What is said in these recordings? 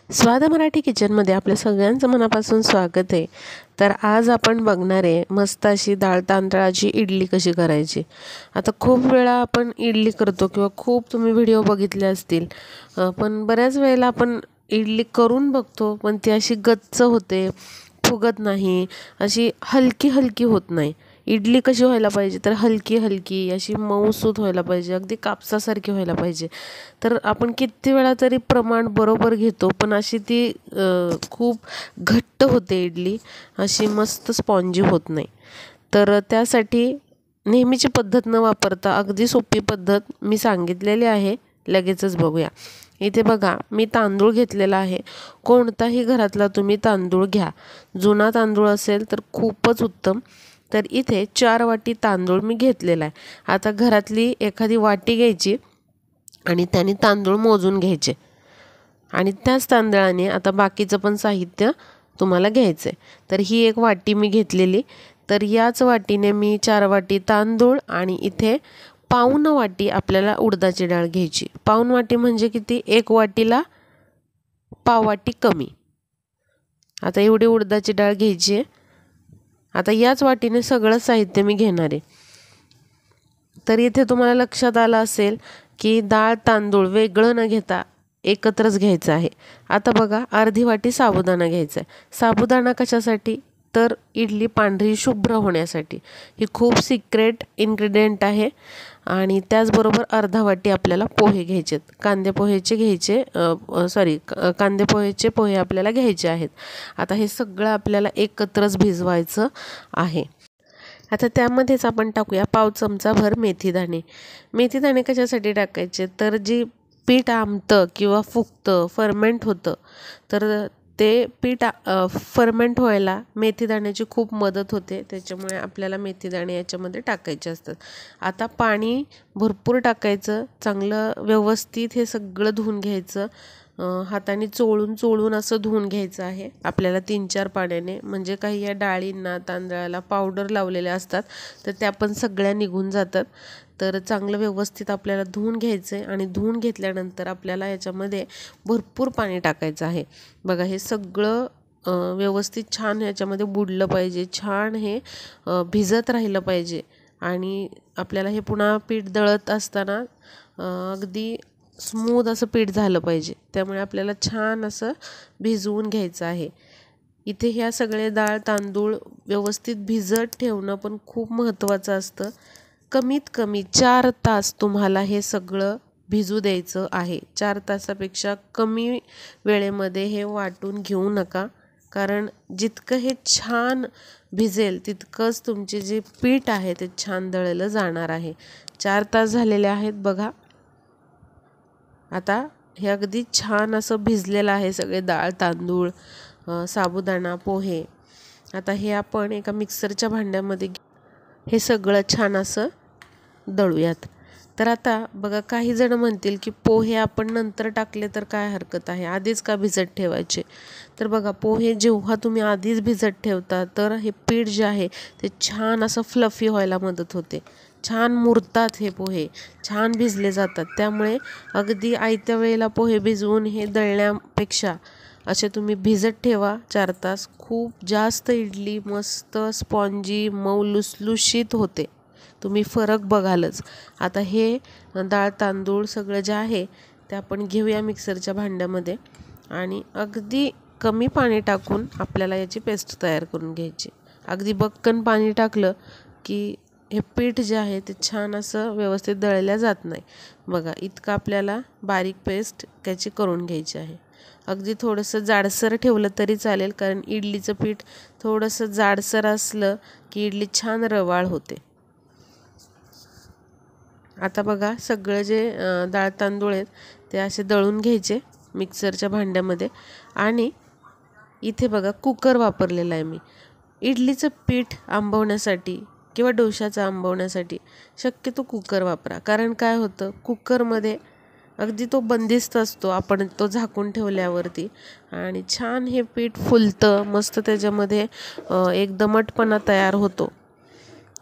स्वाद मराठी किचनमध्ये आपल्या सगळ्यांचं मनापासून स्वागत आहे। तर आज आपण बघणार आहे मस्त अशी डाळ तांदळाची इडली कशी करायची। आता खूप वेळा आपण इडली करतो किंवा खूप तुम्ही व्हिडिओ बघितले असतील, पण बऱ्याच वेळेला आपण इडली करून बघतो पण ती अशी गच्च होते, फुगत नाही, अशी हलकी हलकी होत नाही। इडली कशी व्हायला पाहिजे तर हलकी हलकी अशी मऊसूत व्हायला पाहिजे, अगदी कापसासारखी व्हायला पाहिजे। तर आपण किती वेळा तरी प्रमाण बरोबर घेतो पण अशी ती खूप घट्ट होते इडली, अशी मस्त स्पॉन्जी होत नाही। तर त्यासाठी नेहमीची पद्धत न वापरता अगदी सोपी पद्धत मी सांगितलेली आहे, लगेचच बघूया। इथे बघा मी तांदूळ घेतलेला आहे। कोणताही घरातला तुम्ही तांदूळ घ्या, जुना तांदूळ असेल तर खूपच उत्तम। तर इथे 4 वाटी तांदूळ मी घेतलेला आहे। आता घरातली एखादी वाटी घ्यायची आणि त्याने तांदूळ मोजून घ्यायचे आणि त्याच तांदळाने आता बाकीचं पण साहित्य तुम्हाला घ्यायचं आहे। तर ही एक वाटी मी घेतलेली, तर याच वाटीने मी 4 वाटी तांदूळ आणि इथे पाऊण वाटी आपल्याला उडदाची डाळ घ्यायची। पाऊण वाटी म्हणजे किती, 1 वाटीला पाव वाटी कमी। आता एवढी उडदाची डाळ घ्यायची आहे। आता याच वाटीने सगळं साहित्य मी घेणार आहे। तर इथे तुम्हाला लक्षात आलं असेल की डाळ तांदूळ वेगळं न घेता एकत्रच घ्यायचं आहे। आता बघा अर्धी वाटी साबुदाणा घ्यायचा आहे। साबुदाणा कशासाठी तर इडली पांढरी शुभ्र होण्यासाठी, ही खूप सिक्रेट इन्ग्रेडियंट आहे। आणि त्याचबरोबर अर्धा वाटी आपल्याला पोहे घ्यायचेत, कांदे पोहेचे घ्यायचे, कांदे पोहेचे पोहे आपल्याला घ्यायचे आहेत। आता हे सगळं आपल्याला एकत्रच भिजवायचं आहे। आता त्यामध्येच आपण टाकूया पाव चमचाभर मेथीदाणे। मेथीदाणे कशासाठी टाकायचे तर जी पीठ आंबतं किंवा फुगतं, फर्मेंट होतं, तर ते पीठ फर्मेंट व्हायला मेथीदाण्याची खूप मदत होते, त्याच्यामुळे आपल्याला मेथीदाणे याच्यामध्ये टाकायचे असतात। आता पाणी भरपूर टाकायचं, चांगलं व्यवस्थित हे सगळं धुवून घ्यायचं, हाताने चोळून चोळून असं धुवून घ्यायचं आहे आपल्याला 3-4 पाण्याने। म्हणजे काही या डाळींना तांदळाला पावडर लावलेल्या असतात तर त्या पण सगळ्या निघून जातात। तर चांगलं व्यवस्थित आपल्याला धुवून घ्यायचं आहे आणि धुवून घेतल्यानंतर आपल्याला याच्यामध्ये भरपूर पाणी टाकायचं आहे। बघा हे सगळं व्यवस्थित छान ह्याच्यामध्ये बुडलं पाहिजे, छान हे भिजत राहिलं पाहिजे। आणि आपल्याला हे पुन्हा पीठ दळत असताना अगदी स्मूथ असं पीठ झालं पाहिजे, त्यामुळे आपल्याला छान असं भिजवून घ्यायचं आहे। इथे ह्या सगळे डाळ तांदूळ व्यवस्थित भिजत ठेवणं पण खूप महत्त्वाचं असतं। कमीत कमी 4 तास तुम्हाला हे सगळं भिजू द्यायचं आहे। 4 तासापेक्षा कमी वेळेमध्ये हे वाटून घेऊ नका, कारण जितकं हे छान भिजेल तितकंच तुमचे जे पीठ आहे ते छान दळलं जाणार आहे। 4 तास झालेले आहेत बघा। आता हे अगदी छान असं भिजलेलं आहे सगळे डाळ तांदूळ, साबुदाणा पोहे। आता हे आपण एका मिक्सरच्या भांड्यामध्ये हे सगळं छान असं दळूयात। तर आता बघा काही जण म्हणतील की पोहे आपण नंतर टाकले तर काय हरकत आहे, आधीच का भिजत ठेवायचे। तर बघा पोहे जेव्हा तुम्ही आधीच भिजत ठेवता तर हे पीठ जे आहे ते छान असं फ्लफी व्हायला मदत होते, छान मुरतात हे पोहे, छान भिजले जातात। त्यामुळे अगदी आयत्या वेळेला पोहे भिजवून हे दळण्यापेक्षा असे तुम्ही भिजत ठेवा 4 तास, खूप जास्त इडली मस्त स्पॉन्जी मऊ लुसलुशीत होते, तुम्ही फरक बघालच। आता हे डाळ तांदूळ सगळं जे आहे ते आपण घेऊया मिक्सरच्या भांड्यामध्ये आणि अगदी कमी पाणी टाकून आपल्याला याची पेस्ट तयार करून घ्यायची। अगदी बक्कन पाणी टाकलं की हे पीठ जे आहे ते छान असं व्यवस्थित दळल्या जात नाही। बघा इतकं आपल्याला बारीक पेस्ट त्याची करून घ्यायची आहे। अगदी थोडंसं जाडसर ठेवलं तरी चालेल, कारण इडलीचं पीठ थोडंसं जाडसर असलं की इडली छान रवाळ होते। आता बघा सगळं जे डाळ तांदूळ आहेत ते असे दळून घ्यायचे मिक्सरच्या भांड्यामध्ये। आणि इथे बघा कुकर वापरलेला आहे मी। इडलीचं पीठ आंबवण्यासाठी किंवा डोशाचं आंबवण्यासाठी शक्यतो कुकर वापरा, कारण काय होतं कुकरमध्ये अगदी तो बंदिस्त असतो, आपण तो झाकून ठेवल्यावरती, आणि छान हे पीठ फुलतं मस्त, त्याच्यामध्ये एक दमटपणा तयार होतो।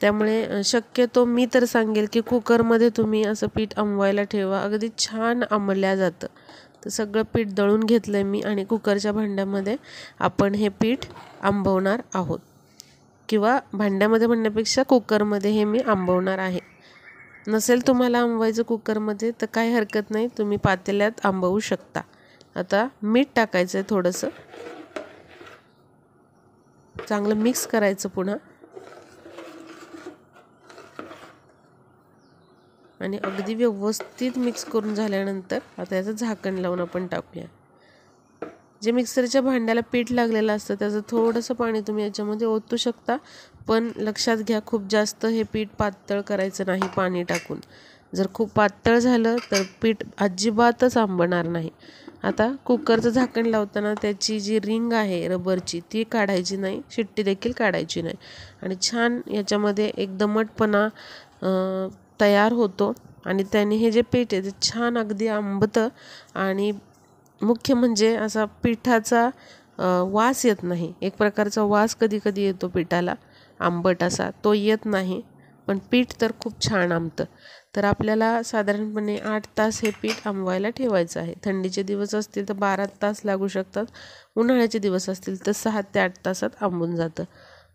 त्यामुळे शक्यतो मी तर सांगेल की कुकरमध्ये तुम्ही असं पीठ आंबवायला ठेवा, अगदी छान आंबल्या जातं। तर सगळं पीठ दळून घेतलं आहे मी आणि कुकरच्या भांड्यामध्ये आपण हे पीठ आंबवणार आहोत, किंवा भांड्यामध्ये म्हणण्यापेक्षा कुकरमध्ये हे मी आंबवणार आहे. नसेल तुम्हाला आंबवायचं कुकरमध्ये तर काही हरकत नाही, तुम्ही पातेल्यात आंबवू शकता. आता मीठ टाकायचं आहे थोडंसं, चांगलं मिक्स करायचं पुन्हा आणि अगदी व्यवस्थित मिक्स करून झाल्यानंतर आता याचं झाकण लावून आपण टाकूया. जे मिक्सरच्या भांड्याला पीठ लागलेलं असतं त्याचं थोडंसं पाणी तुम्ही याच्यामध्ये ओतू शकता, पण लक्षात घ्या खूप जास्त हे पीठ पातळ करायचं नाही पाणी टाकून. जर खूप पातळ झालं तर पीठ अजिबातच आंबणार नाही. आता कुकरचं झाकण लावताना त्याची जी रिंग आहे रबरची ती काढायची नाही, शिट्टी देखील काढायची नाही आणि छान याच्यामध्ये एक दमटपणा तयार होतो आणि त्याने हे जे पीठ आहे ते छान अगदी आंबतं आणि मुख्य म्हणजे असा पिठाचा वास येत नाही. एक प्रकारचा वास कधी कधी येतो पिठाला आंबट असा, तो येत नाही, पण पीठ तर खूप छान आंबतं. तर आपल्याला साधारणपणे 8 तास हे पीठ आंबवायला ठेवायचं आहे. थंडीचे दिवस असतील तर 12 तास लागू शकतात, उन्हाळ्याचे दिवस असतील तर 6 ते 8 तासात आंबून जातं.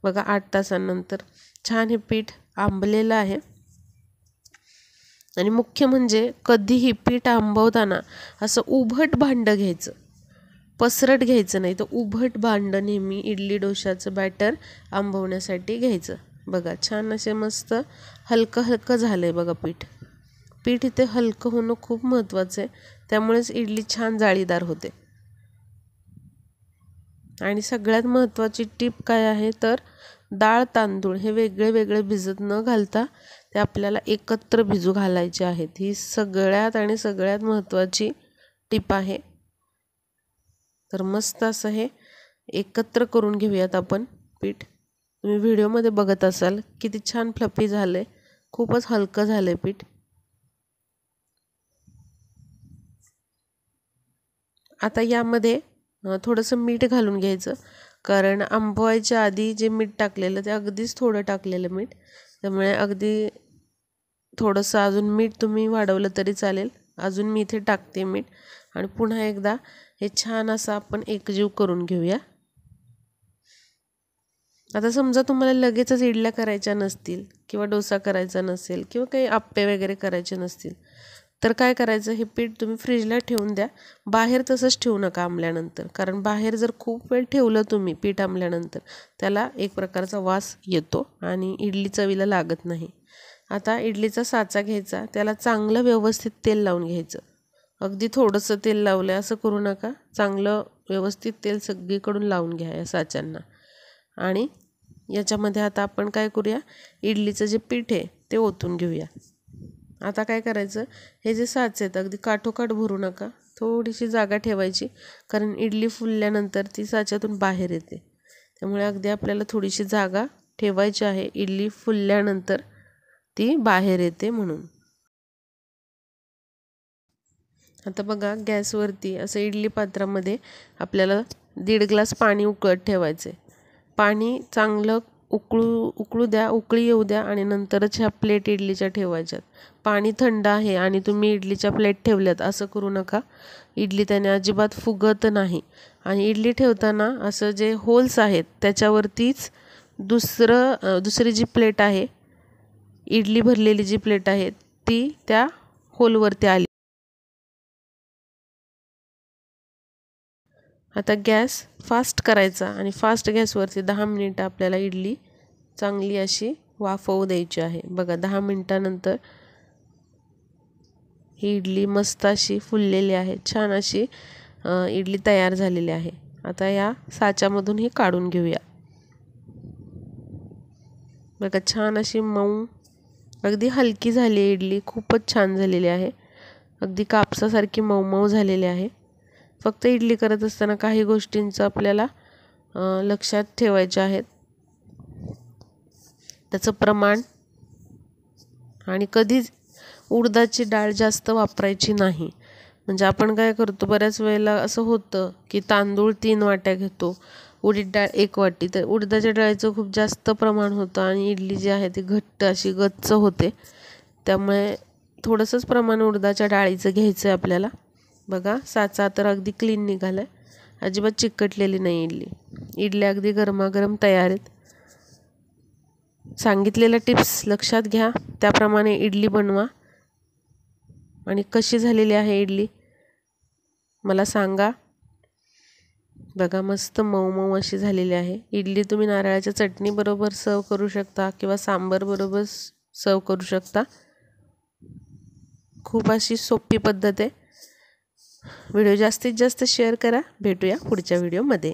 बघा 8 तासांनंतर छान हे पीठ आंबलेलं आहे. आणि मुख्य म्हणजे कधीही पीठ आंबवताना असं उभट भांडं घ्यायचं, पसरट घ्यायचं नाही, तर उभट भांडं नेहमी इडली डोशाचं बॅटर आंबवण्यासाठी घ्यायचं. बघा छान असे मस्त हलकं हलकं झालं आहे बघा पीठ इथे हलकं होणं खूप महत्त्वाचं आहे, त्यामुळेच इडली छान जाळीदार होते. आणि सगळ्यात महत्त्वाची टीप काय आहे तर डाळ तांदूळ हे वेगळे वेगळे भिजत न घालता ते आपल्याला एकत्र भिजू घालायचे आहेत. ही सगळ्यात महत्त्वाची टीप आहे. तर मस्त असं हे एकत्र करून घेऊयात आपण पीठ. तुम्ही व्हिडिओमध्ये बघत असाल किती छान फ्लफी झाले, खूपच हलकं झाले पीठ. आता यामध्ये थोडंसं मीठ घालून घ्यायचं, कारण आंबवायच्या आधी जे मीठ टाकलेलं ते अगदीच थोडं टाकलेलं मीठ, त्यामुळे अगदी थोडंसं अजून मीठ तुम्ही वाढवलं तरी चालेल. अजून मी इथे टाकते मीठ आणि पुन्हा एकदा हे छान असं आपण एकजीव करून घेऊया. आता समजा तुम्हाला लगेचच इडल्या करायच्या नसतील किंवा डोसा करायचा नसेल किंवा काही आप्पे वगैरे करायचे नसतील तर काय करायचं, हे पीठ तुम्ही फ्रीजला ठेवून द्या. बाहेर तसंच ठेवू नका आंबल्यानंतर, कारण बाहेर जर खूप वेळ ठेवलं तुम्ही पीठ आंबल्यानंतर त्याला एक प्रकारचा वास येतो आणि इडली चवीला लागत नाही. आता इडलीचा साचा घ्यायचा, त्याला चांगलं व्यवस्थित तेल लावून घ्यायचं. अगदी थोडंसं तेल लावलं असं करू नका, चांगलं व्यवस्थित तेल सगळीकडून लावून घ्या या साच्यांना. आणि याच्यामध्ये आता आपण काय करूया, इडलीचं जे पीठ आहे ते ओतून घेऊया. आता काय करायचं, हे जे साचे आहेत अगदी काठोकाठ भरू नका, थोडीशी जागा ठेवायची, कारण इडली फुलल्यानंतर ती साच्यातून बाहेर येते. त्यामुळे अगदी आपल्याला थोडीशी जागा ठेवायची आहे, इडली फुलल्यानंतर ती बाहेर येते म्हणून. आता बघा गॅसवरती असं इडली पात्रामध्ये आपल्याला 1.5 ग्लास पाणी उकळत ठेवायचे. पाणी चांगलं उकळू द्या, उकळी येऊ द्या आणि नंतरच ह्या प्लेट इडलीच्या ठेवायच्यात. पाणी थंड आहे आणि तुम्ही इडलीच्या प्लेट ठेवल्यात असं करू नका, इडली त्याने अजिबात फुगत नाही. आणि इडली ठेवताना असं जे होल्स आहेत त्याच्यावरतीच दुसरी जी प्लेट आहे, इडली भरलेली जी प्लेट आहे ती त्या होलवरती आली. आता गॅस फास्ट करायचा आणि फास्ट गॅसवरती 10 मिनिटं आपल्याला इडली चांगली अशी वाफवू द्यायची आहे. बघा 10 मिनिटानंतर ही इडली मस्त अशी फुललेली आहे, छान अशी इडली तयार झालेली आहे. आता या साच्यामधून ही काढून घेऊया. बघा छान अशी मऊ अगदी हलकी झाली आहे इडली, खूपच छान झालेली आहे, अगदी कापसासारखी मऊ मऊ झालेली आहे. फक्त इडली करत असताना काही गोष्टींचं आपल्याला लक्षात ठेवायचे आहेत, त्याचं प्रमाण. आणि कधीच उडदाची डाळ जास्त वापरायची नाही. म्हणजे आपण काय करतो, बऱ्याच वेळेला असं होतं की तांदूळ 3 वाट्या घेतो, उडीद डाळ 1 वाटी, तर उडदाच्या डाळीचं खूप जास्त प्रमाण होतं आणि इडली जी आहे ती घट्ट अशी गच्च होते. त्यामुळे थोडंसंच प्रमाण उडदाच्या डाळीचं घ्यायचं आहे आपल्याला. बघा साचा तर अगदी क्लीन निघाला आहे, अजिबात चिकटलेली नाही इडली. इडल्या अगदी गरमागरम तयार आहेत. सांगितलेल्या टिप्स लक्षात घ्या, त्याप्रमाणे इडली बनवा आणि कशी झालेली आहे इडली मला सांगा. बघा मस्त मऊ मऊ अशी झालेली आहे इडली. तुम्ही नारळाच्या चटणीबरोबर सर्व करू शकता किंवा सांबारबरोबर सर्व करू शकता. खूप अशी सोपी पद्धत आहे. व्हिडिओ जास्तीत जास्त शेअर करा. भेटूया पुढच्या व्हिडिओमध्ये.